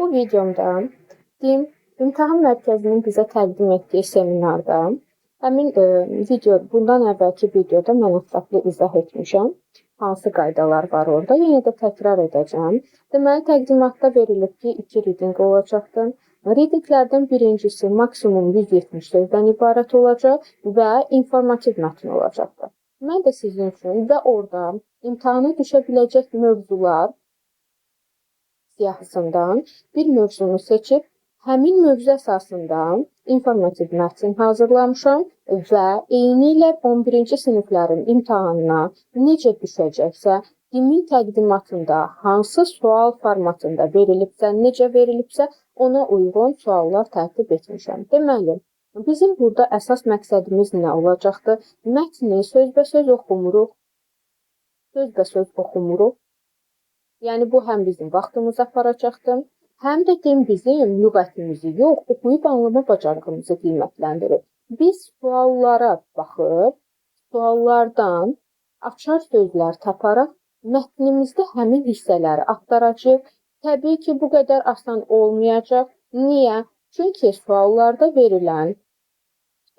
Bu videomda DİM İmtahan Mərkəzinin bizə təqdim etdiyi seminarda həmin bundan əvvəlki videoda mən ətraflı izah etmişəm. Hansı qaydalar var orada, yenə də təkrar edəcəm. Deməli, təqdimatda verilib ki, 2 reading olacaqdır. Readinglərdən birincisi maksimum 170 sözdən ibarət olacaq və informativ mətn olacaqdır. Mən də sizin üçün və orada imtahana düşə biləcək mövzular siyahısından bir mövzunu seçib, həmin mövzu əsasında informativ mətn hazırlamışam və eyni ilə 11-ci siniflərin imtahanına necə düşəcəksə, DİM-in təqdimatında hansı sual formatında verilibsə, necə verilibsə, ona uyğun suallar tərtib etmişəm. Deməli, bizim burada əsas məqsədimiz nə olacaqdır? Mətni sözbəsöz oxumuruq. Yəni, bu həm bizim vaxtımızı aparacaqdır, həm də DİM bizim lüğətimizi yox, oxuyub anlama bacarığımızı qiymətləndirir. Biz suallara baxıb, suallardan açar sözlər taparaq, mətnimizdə həmin hissələri axtaracaq. Təbii ki, bu qədər asan olmayacaq. Niyə? Çünki suallarda verilən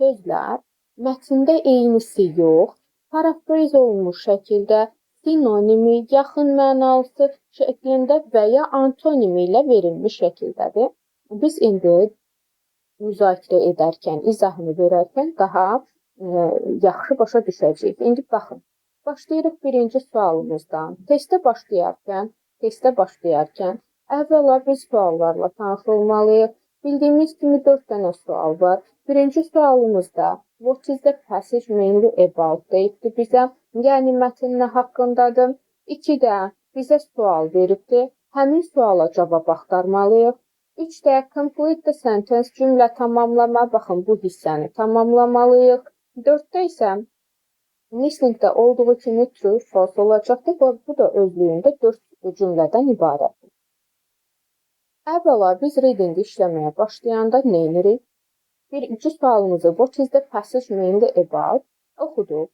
sözlər mətndə eynisi yox, parafraz olunmuş şəkildə, sinonimi, yaxın mənalısı şəklində və ya antonimi ilə verilmiş şəkildədir. Biz indi müzakirə edərkən, izahını verərkən daha yaxşı başa düşəcəyik. İndi baxın, başlayırıq birinci sualımızdan. Testə başlayarkən əvvəla biz suallarla tanış olmalıyıq. Bildiyimiz kimi 4 dənə sual var. Birinci sualımızda what is the passage mainly about deyibdir bizə. Yəni, mətn nə haqqındadır? 2-də bizə sual veribdir. Həmin suala cavab axtarmalıyıq. 3-də complete the sentence, cümlə tamamlama. Baxın, bu hissəni tamamlamalıyıq. 4-də isə listeningdə olduğu kimi true, false olacaqdır. Bu da özlüyündə 4 cümlədən ibarətdir. Əvvəla biz readingi işləməyə başlayanda nə edirik? Birinci sualımızı what is the passage mainly about oxuduq.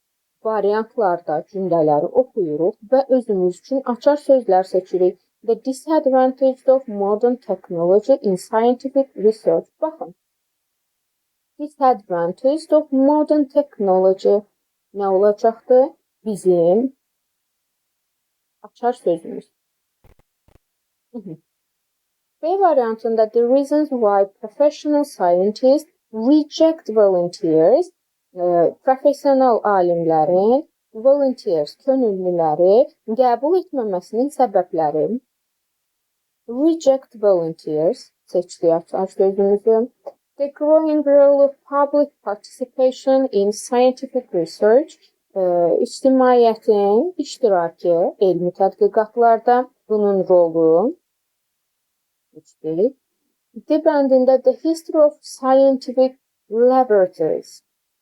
Variantlarda cümlələri oxuyuruq və özümüz üçün açar sözlər seçirik. The disadvantages of modern technology in scientific research. Baxın. Disadvantages of modern technology nə olacaqdır? Bizim açar sözümüz. B variantında the reasons why professional scientists reject volunteers, professional alimlərin volunteers, könüllüləri qəbul etməməsinin səbəbləri. Reject volunteers seçdik açar sözümüzü. The growing role of public participation in scientific research, ictimaiyyətin iştirakı elmi tədqiqatlarda, bunun rolu. D bəndində the history of scientific laboratories,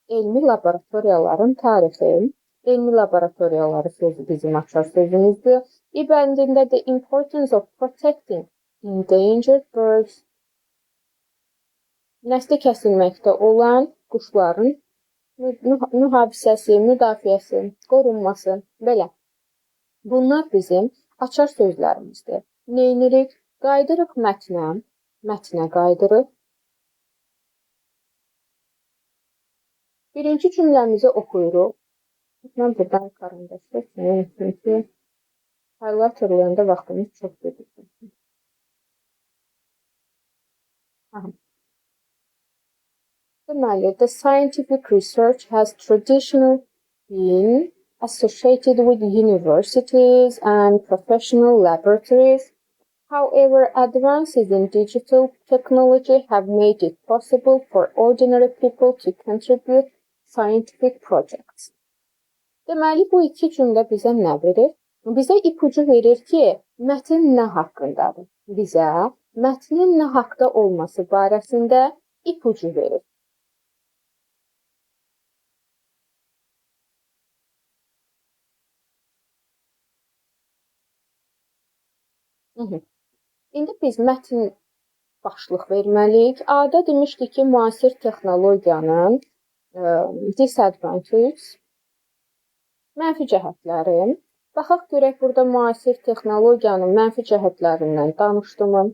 elmi laboratoriyaların tarixi. Elmi laboratoriyaları sözü bizim açar sözümüzdür. İ bəndində the importance of protecting endangered birds, nəsli kəsilməkdə olan quşların mühafizəsi, müdafiəsi, qorunması, belə. Bunlar bizim açar sözlərimizdir. Neynirik? Qaydırıq mətnə qaydırıq. Birinci cümləmizi oxuyuruq. Mən buradan karandaşla çünki highlighterlayanda vaxtımız çox gedir. Deməli, the scientific research has traditionally been associated with universities and professional laboratories. However, advances in digital technology have made it possible for ordinary people to contribute scientific projects. Deməli, bu iki cümlə bizə nə verir? Bizə ipucu verir ki, mətn nə haqqındadır? Bizə mətnin nə haqda olması barəsində ipucu verir. İndi biz mətn başlıq verməliyik. A-da demişdik ki, müasir texnologiyanın disadvantages, mənfi cəhətləri. Baxaq görək burada müasir texnologiyanın mənfi cəhətlərindən danışdımı?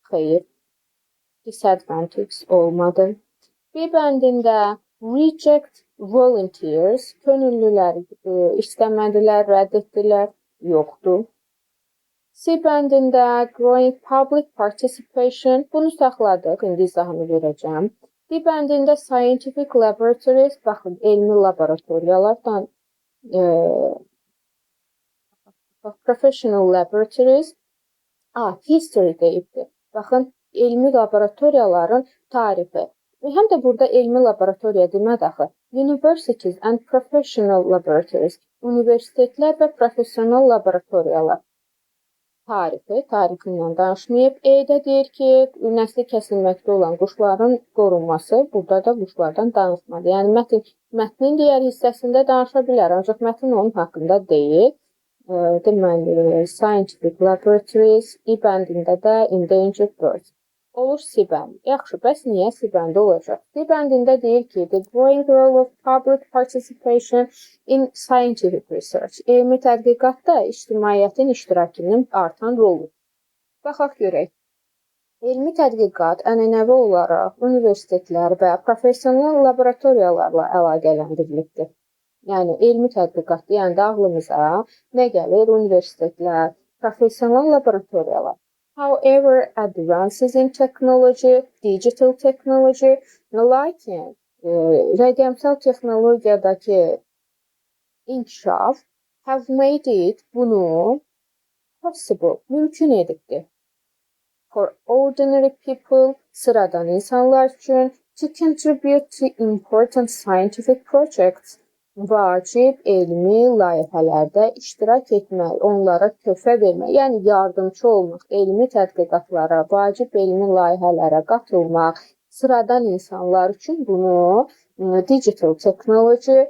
Xeyr, disadvantage olmadı. B bəndində reject volunteers, könüllülər istəmədilər, rədd etdilər, yoxdur. C bəndində growing public participation, bunu saxladıq, indi izahını verəcəm. D bəndində scientific laboratories, baxın, elmi laboratoriyalardan professional laboratories, history deyibdir. Baxın, elmi laboratoriyaların tarixi. Həm də burada elmi laboratoriya demədi axı. Universities and professional laboratories. Universitetlər və professional laboratoriyalar. Tarixindən danışmayıb. E-də deyir ki, nəsli kəsilməkdə olan quşların qorunması, burada da quşlardan danışmadı. Yəni, mətnin digər hissəsində danışa bilər, ancaq mətn onun haqqında deyil. Deməli, scientific laboratories, E bəndində də endangered birds. Olur C bəndi. Yaxşı, bəs niyə C bəndi olacaq? C bəndində deyir ki, the growing role of public participation in scientific research. Elmi tədqiqatda ictimaiyyətin iştirakının artan rolu. Baxaq görək. Elmi tədqiqat ənənəvi olaraq universitetlər və professional laboratoriyalarla əlaqələndirilibdir. Yəni, elmi tədqiqat deyəndə ağlımıza nə gəlir? Universitetlər, professional laboratoriyalar. However, advances in technology, digital technology, lakin rəqəmsal texnologiyadakı inkişaf have made it bunu possible, mümkün edibdir. For ordinary people, sıradan insanlar üçün to contribute to important scientific projects, vacib elmi layihələrdə iştirak etmək, onlara töhfə vermək, yəni yardımcı olmaq, elmi tədqiqatlara, vacib elmi layihələrə qatılmaq, sıradan insanlar üçün bunu digital technology,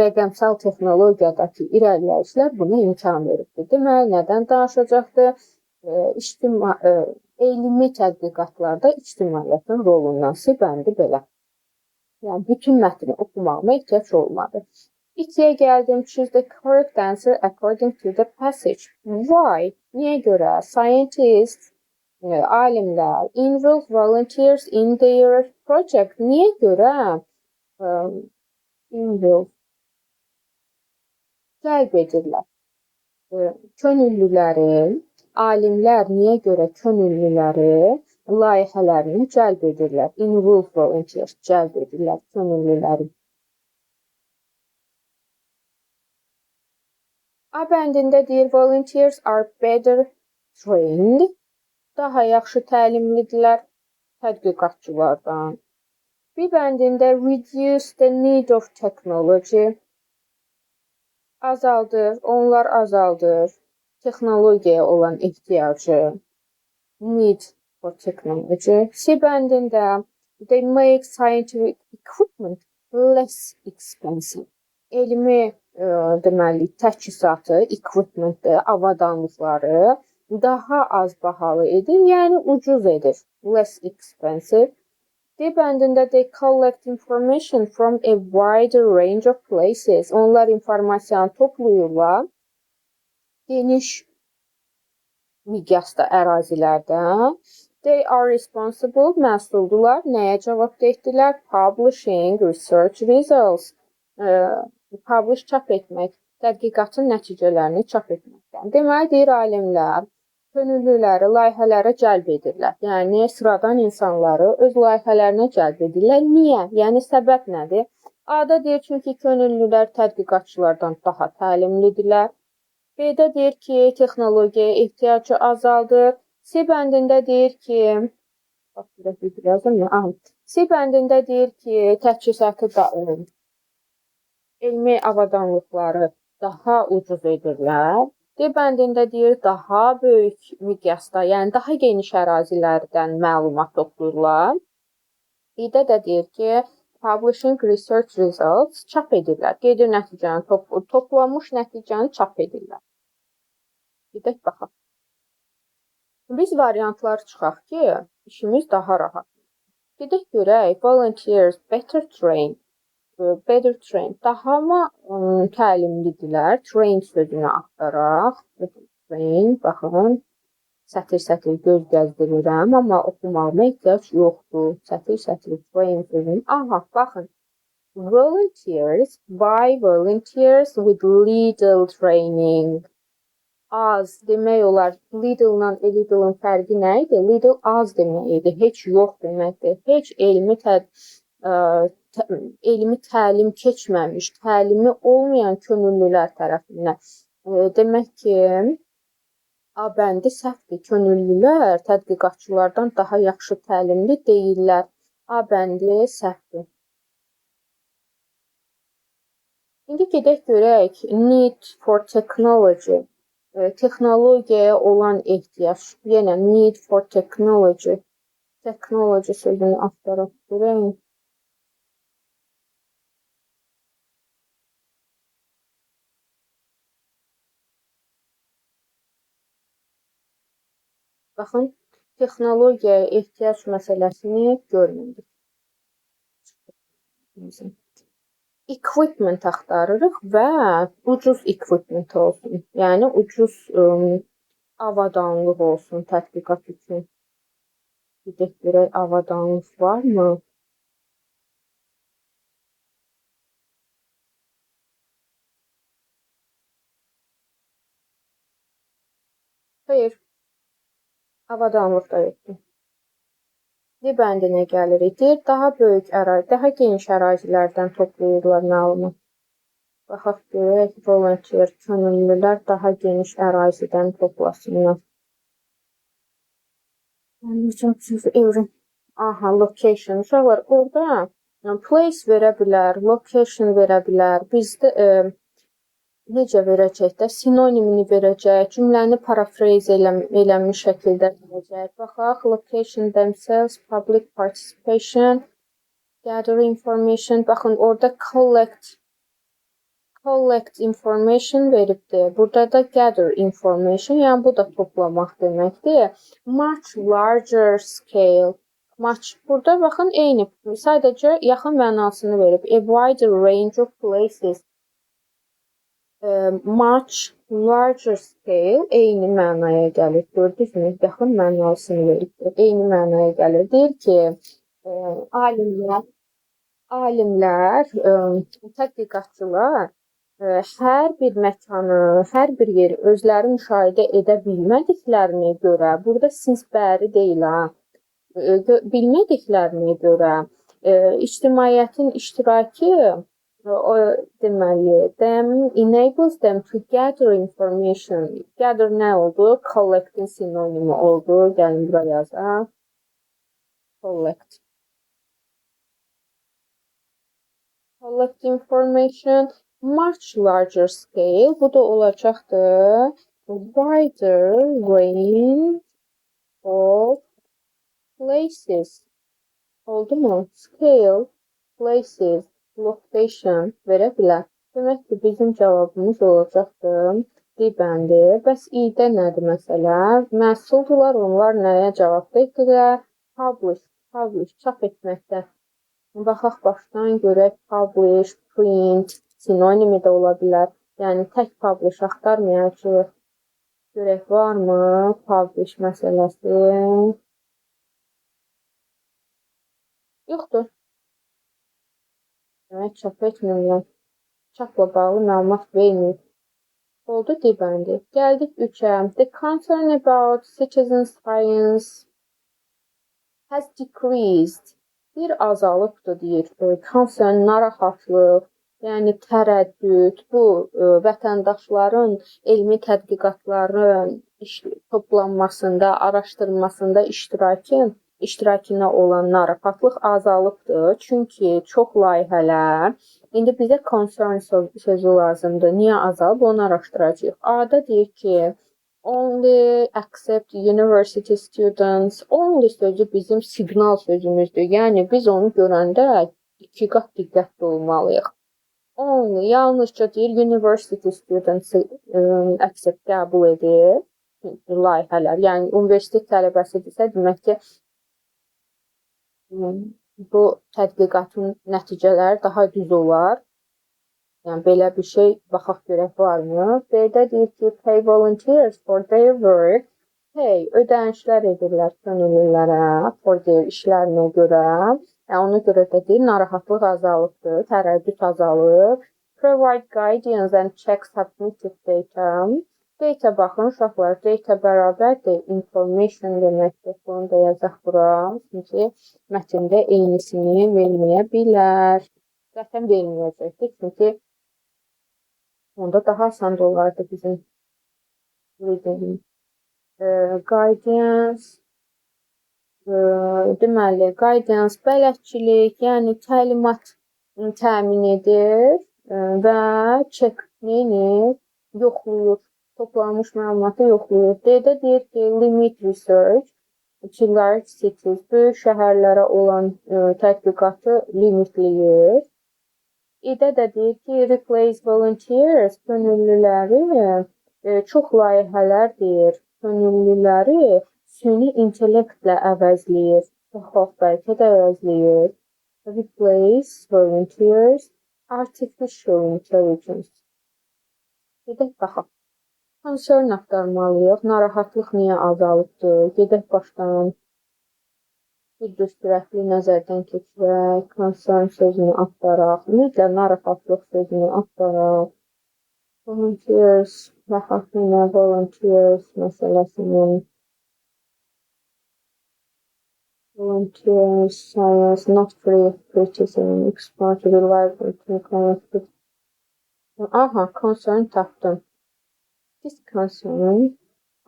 rəqəmsal texnologiyadakı irəliləyişlər buna imkan veribdir. Deməli, nədən danışacaqdır? Elmi tədqiqatlarda ictimaiyyətin rolundan bəndi belə. Yəni, bütün mətni oxumağıma ehtiyac olmadı. 2-yə gəldim. Choose the correct answer according to the passage. Why? Niyə görə? Scientists, alimlər, involve volunteers in their project. Niyə görə? Involve. Cəlb edirlər. Könüllüləri, alimlər niyə görə könüllüləri layihələrini cəlb edirlər. Involve volunteers, cəlb edirlər könüllüləri. A bəndində deyir, volunteers are better trained, daha yaxşı təlimlidirlər tədqiqatçılardan. B bəndində reduce the need of technology, onlar azaldır texnologiyaya olan ehtiyacı. Need for technology. C bəndində they make scientific equipment less expensive. Elmi deməli təchizatı, equipmentdə avadanlıqları daha az bahalı edir, yəni ucuz edir. Less expensive. D bəndində they collect information from a wider range of places. Onlar informasiyanı toplayırlar geniş miqyasda ərazilərdən. They are responsible, məsuldurlar. Nəyə cavab etdilər? Publishing research results. Publish çap etmək, tədqiqatın nəticələrini çap etməkdən. Deməli, deyir alimlər, könüllüləri layihələrə cəlb edirlər. Yəni, sıradan insanları öz layihələrinə cəlb edirlər. Niyə? Yəni, səbəb nədir? A-da deyir, çünki könüllülər tədqiqatçılardan daha təlimlidirlər. B-də deyir ki, texnologiyaya ehtiyacı azaldır. C bəndində deyir ki, C bəndində deyir ki, təchizatı da elmi avadanlıqları daha ucuz edirlər. D bəndində deyir, daha böyük miqyasda, yəni daha geniş ərazilərdən məlumat toplayırlar. B-də də deyir ki, publishing research results çap edirlər. Gedir nəticəni, toplanmış nəticəni çap edirlər. Gedək baxaq. Biz variantlar çıxaq ki, işimiz daha rahat. Gedək görək, volunteers better trained. Daha mı təlimlidirlər? Train sözünü axtaraq. Train, baxın. Sətir-sətir göz gəzdirirəm, amma oxumağıma ehtiyac yoxdur. Sətir-sətir train sözünü. Aha, baxın. Volunteers, by volunteers with little training. Az demək olar. Little-la little-ın fərqi nə idi? Little az demək idi. Heç yox deməkdir. Heç elmi təlim keçməmiş, təlimi olmayan könüllülər tərəfindən. Demək ki, A bəndi səhvdir. Könüllülər tədqiqatçılardan daha yaxşı təlimli deyirlər. A bəndi səhvdir. İndi gedək görək need for technology. Texnologiyaya olan ehtiyac. Yenə need for technology. Technology sözünü axtaraq görək. Baxın, texnologiyaya ehtiyac məsələsini görmürük. Equipment axtarırıq və ucuz equipment olsun. Yəni ucuz avadanlıq olsun tədqiqat üçün. Gedək görək avadanlıq varmı? Xeyr. Avadanlıq da yoxdur. D bəndinə gəlirik. Deyir, daha böyük ərazi, daha geniş ərazilərdən toplayırlar məlumat. Baxaq görək, volunteer, könüllülər daha geniş ərazidən toplasınlar. Aha, location. Uşaqlar, orada place verə bilər, location verə bilər. Bizdə necə verəcək də? Sinonimini verəcək, cümləni paraphrase eləmiş şəkildə verəcək. Baxaq, location themselves, public participation, gather information. Baxın, orada collect information veribdir. Burada da gather information, yəni bu da toplamaq deməkdir. Much larger scale. Burada baxın, eyni, sadəcə yaxın mənasını verib. A wider range of places. Much larger scale eyni mənaya gəlir. Gördünüzmü? Yaxın mənasını verib. Eyni mənaya gəlir. Deyir ki, alimlər, tədqiqatçılar hər bir məkanı, hər bir yeri özləri müşahidə edə bilmədiklərinə görə, burada siz bəri deyil, bilmədiklərinə görə ictimaiyyətin iştirakı deməli, them enables them to gather information. Gather nə oldu? Collect'in sinonimi oldu. Gəlin bura yazaq. Collect. Collect information. Much larger scale. Bu da olacaqdır. Wider range of places. Oldu mu? Scale, places, location verə bilər. Demək ki, bizim cavabımız olacaqdır. D bəndi. Bəs i-də nədir məsələ? Məhsuldurlar, onlar nəyə cavab verirlər? Publish, çap etməkdə. Baxaq başdan görək, publish, print, sinonimi də ola bilər. Yəni, tək publish axtarmayacaq. Görək, varmı publish məsələsi? Yoxdur. Demək, çap etmirlər. Çapla bağlı məlumat vermir. Oldu D bəndi. Gəldik 3-ə. The concern about citizen science has decreased. Bir azalıbdır, deyir. Concern, narahatlıq, yəni tərəddüd, bu vətəndaşların elmi tədqiqatların toplanmasında, araşdırmasında iştirakına olan narahatlıq azalıbdır. Çünki çox layihələr, indi bizə concern sözü lazımdır. Niyə azalıb? Onu araşdıracağıq. A-da deyir ki, only accept university students. Only sözü bizim siqnal sözümüzdür. Yəni biz onu görəndə 2 qat diqqətli olmalıyıq. Only, yalnızca deyir university students accept qəbul edir layihələr. Yəni universitet tələbəsidirsə, demək ki, bu tədqiqatın nəticələri daha düz olar. Yəni belə bir şey baxaq görək varmı? B-də deyir ki, pay volunteers for their work. pay ödənişlər edirlər könüllülərə for their işlərinə görə. Ona görə də deyir, narahatlıq azalır, tərəddüd azalır. Provide guidance and check submitted data. Data baxın uşaqlar, data bərabərdir information deməkdir. Bunu da yazaq bura. Çünki mətndə eynisini verməyə bilər. Zaten verməyəcəkdir. Çünki onda daha asan da olardı bizim reading. Guidance. Deməli, guidance bələdçilik, yəni təlimat təmin edir və check neyini yoxlayır, toplanmış məlumatı yoxlayır. D-də deyir ki, limit research to large cities, böyük şəhərlərə olan tədqiqatı limitləyir. İdə də deyir ki, replace volunteers, könüllüləri, çox layihələr deyir, könüllüləri süni intellektlə əvəzləyir. Çox bəlkə də əvəzləyir. Replace volunteers, artificial intelligence. Gedək baxaq. Concern axtarmalıyıq. Narahatlıq niyə azalıbdır? Gedək başdan. Bir göstərəkli nəzərdən keçirək. Concern sözünü axtaraq. Ümumiyyətlə, narahatlıq sözünü axtaraq. Volunteers, baxaq yine volunteers məsələsinin. Volunteers, science, not free criticism, expert, reliable, connected. Aha, concern tapdım. This concern,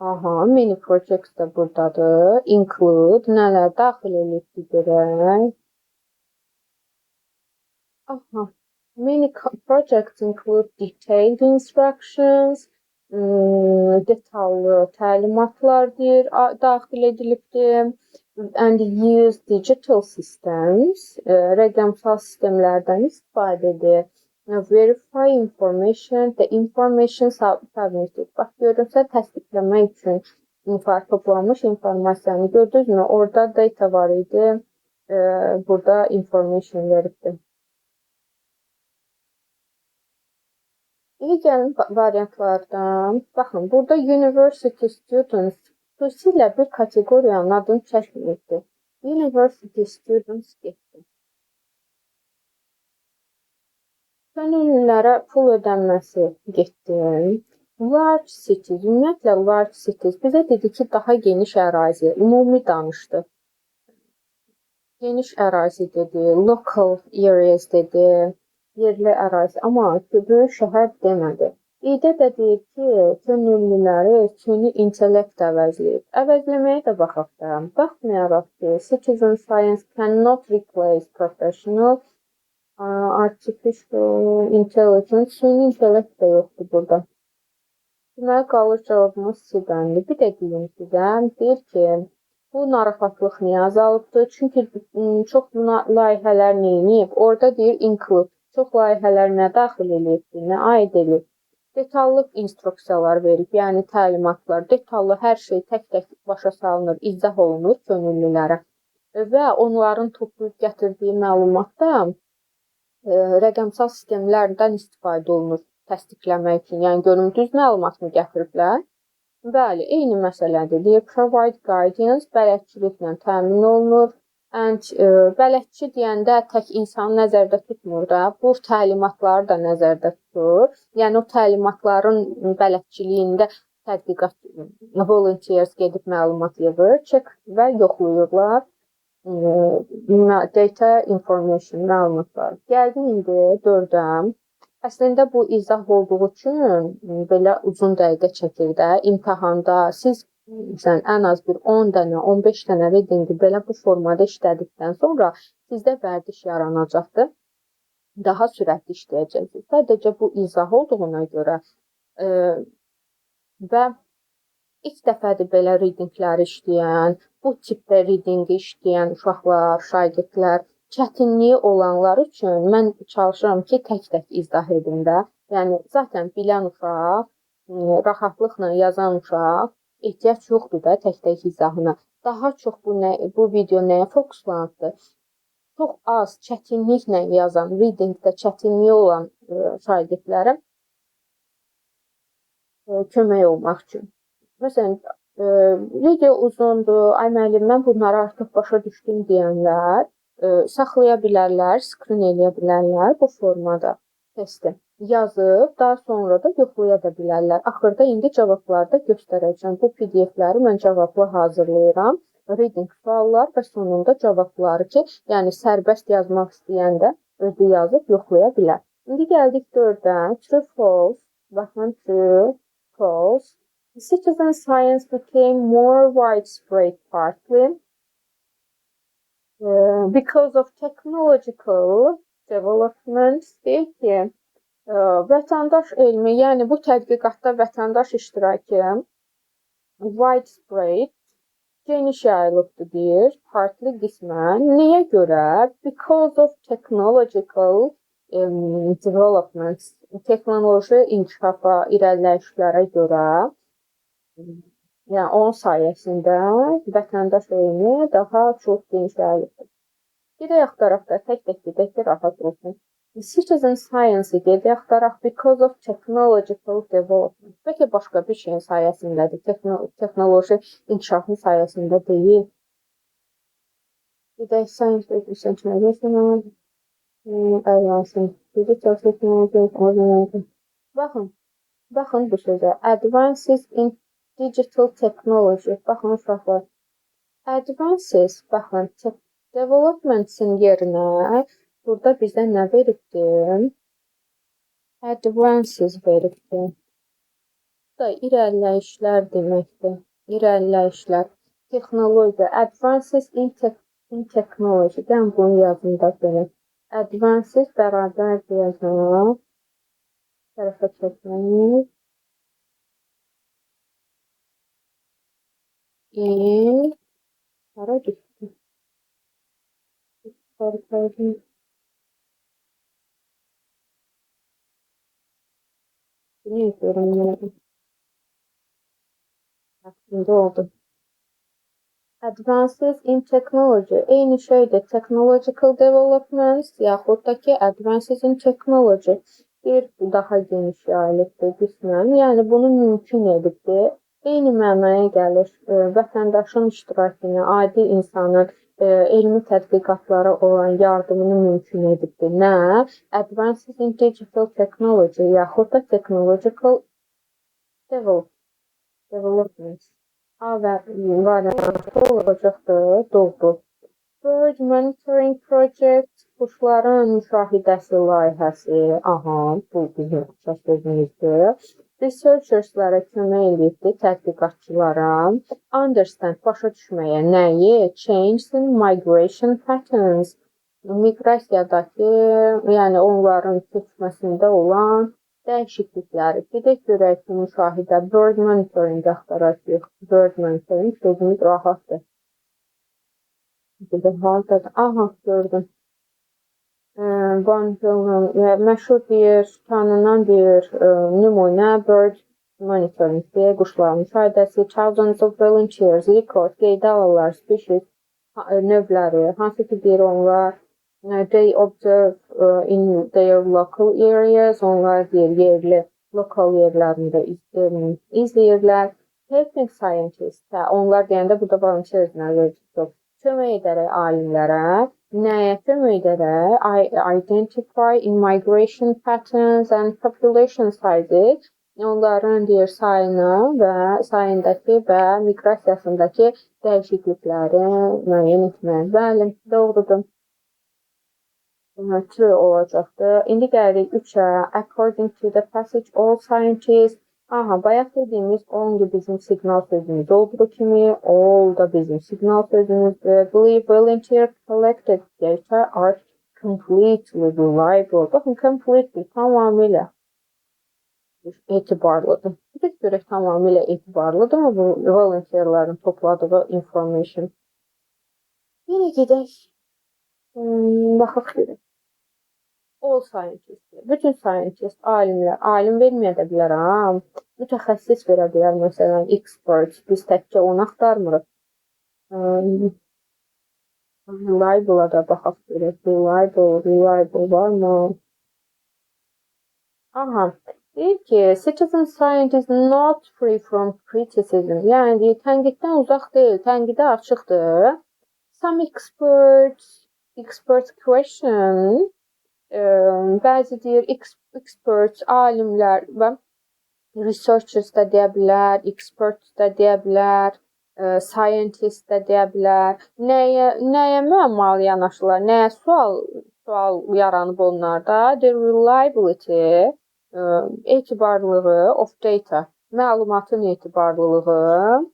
aha, many projects da buradadır. Include, nələr daxil edib görək. Aha, many projects include detailed instructions, detallı təlimatlardır, daxil edilibdir. And use digital systems, rəqəmsal sistemlərdən istifadə edir. Verify information, the information submitted. Bax, görürsə, təsdiqləmək üçün toplanmış informasiyanı gördünüzmü? Orada data var idi, burada information veribdir. Gəlin variantlardan. Baxın, burada university students xüsusilə bir kateqoriyanın adını çəkməyibdir. University students getdi. Könüllülərə pul ödənməsi getdi. Large cities, ümumiyyətlə large cities bizə dedi ki, daha geniş ərazi, ümumi danışdı. Geniş ərazi dedi, local areas dedi, yerli ərazi, amma böyük şəhər demədi. İdə də deyir ki, könüllüləri süni intellekt əvəzləyir. Əvəzləməyə də baxaq da. Baxmayaraq ki, citizen science cannot replace professional artificial intelligence. Süni intellekt də yoxdur burada. Deməli, qalır cavabımız C-dəndir. Bir də deyim sizə, deyir ki, bu narahatlıq niyə azalıbdır? Çünki çox layihələr neyiniyib? Orada deyir include. Çox layihələr nə daxil edib, nə aid edib? Detallı instruksiyalar verib, yəni təlimatlar, detallı hər şey tək-tək başa salınır, izah olunur könüllülərə və onların toplayıb gətirdiyi məlumatda rəqəmsal sistemlərdən istifadə olunur təsdiqləmək üçün. Yəni, görün, düz məlumatını gətiriblər. Bəli, eyni məsələdir. Deyir, provide guidance, bələdçiliklə təmin olunur. And bələdçi deyəndə tək insanı nəzərdə tutmur da, bu təlimatları da nəzərdə tutur. Yəni, o təlimatların bələdçiliyində tədqiqat volunteers gedib məlumat yığır, check və yoxlayırlar. Data information məlumatlar. Gəldim indi 4-ə. Əslində bu izah olduğu üçün belə uzun dəqiqə çəkir də. İmtahanda siz ən az bir 10 dənə, 15 dənə readingi belə bu formada işlədikdən sonra sizdə vərdiş yaranacaqdır. Daha sürətli işləyəcəksiniz. Sadəcə bu izah olduğuna görə və ilk dəfədir belə readingləri işləyən, bu tipdə readingi işləyən uşaqlar, şagirdlər, çətinliyi olanlar üçün mən çalışıram ki, tək-tək izah edim də. Yəni, zaten bilən uşaq, rahatlıqla yazan uşaq ehtiyac yoxdur da tək-tək izahına. Daha çox bu video nəyə fokuslanıbdır? Çox az çətinliklə yazan, readingdə çətinliyi olan şagirdlərə kömək olmaq üçün. Məsələn, Video uzundur, ay müəllim, mən bunları artıq başa düşdüm deyənlər saxlaya bilərlər, skrin eləyə bilərlər bu formada testi yazıb, daha sonra da yoxlaya da bilərlər. Axırda indi cavablarda göstərəcəm. Bu PDF-ləri mən cavablı hazırlayıram. Reading suallar və sonunda cavabları ki, yəni sərbəst yazmaq istəyən də özü yazıb yoxlaya bilər. İndi gəldik 4-dən. True, false. Baxın, true, false. Citizen science became more widespread partly because of technological developments. Deyir ki, vətəndaş elmi, yəni bu tədqiqatda vətəndaş iştirakı widespread, geniş yayılıbdır deyir, partly qismən. Niyə görə? Because of technological developments, texnoloji inkişafa, irəliləyişlərə görə, yəni onun sayəsində vətəndaş elmi daha çox geniş yayılıbdır. Gedək axtaraq da, tək-tək gedək ki, rahat olsun. Citizen science gedək axtaraq because of technological development. Bəlkə başqa bir şeyin sayəsindədir, texnoloji inkişafın sayəsində deyil. Gedək science education, digital technology, baxın bu sözə, advances in digital technology, baxın uşaqlar, advances, baxın, developments'in yerinə burada bizə nə veribdir? Advances veribdir. Bu da irəliləyişlər deməkdir. İrəliləyişlər, texnologiya, advances in technology. Gəlin bunu yazın da belə. Advances bərabər deyəcəm. Tərəfə çəkməyik. In, hara düşdü? Niyə görünmüyor? Şimdi oldu. Advances in technology. Eyni şeydir. Technological developments yaxud da ki advances in technology. Bir daha geniş yayılıbdır qismən. Yəni bunu mümkün edibdir. Eyni mənaya gəlir. Vətəndaşın iştirakını, adi insanın elmi tədqiqatlara olan yardımını mümkün edibdir. Nə? Advances in digital technology yaxud da technological developments. A və variantı olacaqdır. Doğru. Bird monitoring project, quşların müşahidəsi layihəsi. Aha, bu bizim sözümüzdür. Researchers'lara kömək edirdi, tədqiqatçılara. Understand, başa düşməyə nəyi? Change in migration patterns. Miqrasiyadakı, yəni onların köçməsində olan dəyişiklikləri. Gedək görək ki, müşahidə bird monitoring axtaracaq. Bird monitoring sözümüz rahatdır. Aha, gördüm. Məşhur deyir, tanınan deyir, nümunə bird monitoring deyə quşların müşahidəsi, thousands of volunteers, record, qeydə alırlar, species, növləri, hansı ki deyir onlar, they observe in their local areas, onlar deyir yerli, lokal yerlərində izləyirlər. Helping scientists, onlar deyəndə burada volunteers nədir? Kömək edərək alimlərə, nəyə kömək edərək? Identify in migration patterns and population sizes, onların deyir sayını və sayındakı və miqrasiyasındakı dəyişiklikləri müəyyən etmək. Bəli, doğrudur. True olacaqdır. İndi gəlirik 3-ə. According to the passage, all scientists. Aha, bayaq dediyimiz only bizim signal sözümüz olduğu kimi, all da bizim signal sözümüzdür. Believe volunteer collected data are completely reliable. Baxın, completely, tamamilə etibarlıdır. Biz görək tamamilə etibarlıdır mı bu volunteerlərin topladığı information? Yenə gedək. Baxaq görək. All scientists, bütün scientist, alimlər, alim verməyə də bilər, mütəxəssis verə bilər, məsələn, expert, biz təkcə onu axtarmırıq. Reliable-a da baxaq görək, reliable varmı? Aha, Deyir ki, citizen science is not free from criticism. Yəni deyir, tənqiddən uzaq deyil, tənqidə açıqdır. Some expert question, bəzi deyir experts, alimlər və researchers da deyə bilər, experts da deyə bilər, scientist da deyə bilər. Nəyə müəmmalı yanaşırlar? Nəyə sual yaranıb onlarda? The reliability, etibarlılığı of data, məlumatın etibarlılığı,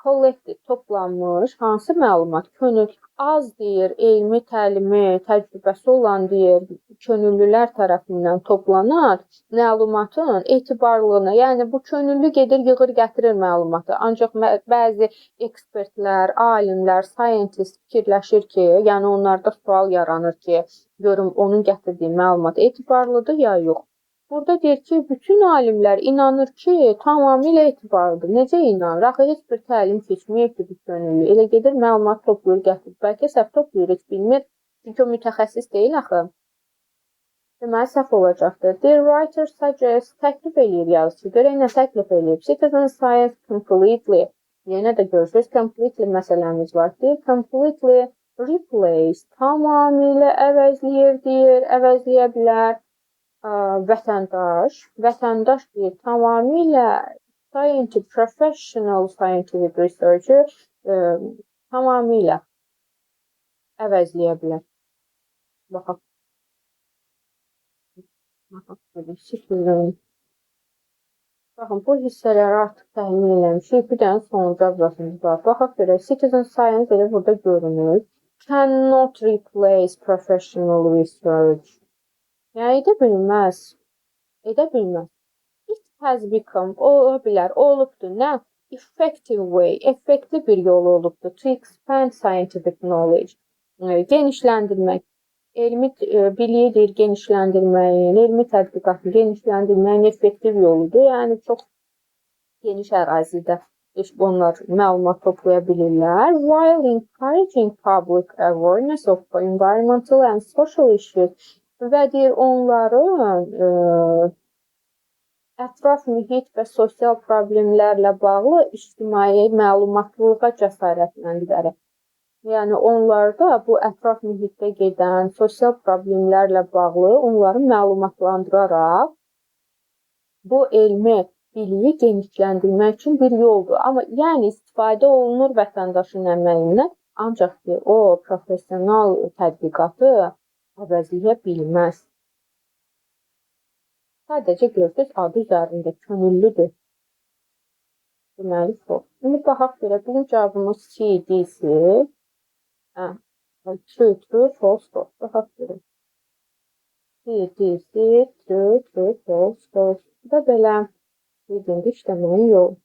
collected, toplanmış, hansı məlumat, könül, az deyir, elmi, təlimi, təcrübəsi olan deyir, könüllülər tərəfindən toplanan məlumatın etibarlılığını, yəni bu könüllü gedir, yığır, gətirir məlumatı. Ancaq bəzi ekspertlər, alimlər, scientist fikirləşir ki, yəni onlarda sual yaranır ki, görüm onun gətirdiyi məlumat etibarlıdır ya yox. Burada deyir ki, bütün alimlər inanır ki, tamamilə etibarlıdır. Necə inanır? Axı heç bir təlim keçməyib ki, bu könüllü. Elə gedir, məlumat toplayır, gətirir. Bəlkə səhv toplayır, heç bilmir. Çünki o mütəxəssis deyil axı. Deməli, səhv olacaqdır. The writer suggests, təklif eləyir yazıcı. Görək nə təklif eləyib. Citizen science completely. Yenə də görürsünüz, completely məsələmiz var. Deyir, completely replace. Tamamilə əvəzləyir, deyir, əvəzləyə bilər. Vətəndaş deyir, tamamilə professional scientific research-ı tamamilə əvəzləyə bilər. Baxaq. Baxın, bu hissələri artıq təmin eləmişik. Bir dənə sonuncu abzasımız var. Baxaq görək, citizen science elə burada görünür. Cannot replace professional research. Yəni, edə bilməz. It has become, ola bilər, olubdur. Nə? Effective way, effektiv bir yolu olubdur. To expand scientific knowledge. Genişləndirmək. Elmi biliyi deyir, genişləndirməyin, elmi tədqiqatı genişləndirməyin effektiv yoludur. Yəni, çox geniş ərazidə onlar məlumat toplaya bilirlər. While encouraging public awareness of environmental and social issues. Və deyir, onların ətraf mühit və sosial problemlərlə bağlı ictimai məlumatlılığa cəsarətləndirər. Yəni, onlarda bu ətraf mühitdə gedən sosial problemlərlə bağlı onları məlumatlandıraraq bu elmi biliyi genişləndirmək üçün bir yoldur. Amma yəni istifadə olunur vətəndaşın əməyindən, ancaq ki, o professional tədqiqatı əvəzləyə bilməz. Sadəcə görürsünüz, adı üzərində könüllüdür. Deməli, çox. İndi baxaq görə, bizim cavabımız C, D-si. True, false. Baxaq görə. C, D-si, true, false. Bu da belə bildiğində işləməyin yolu.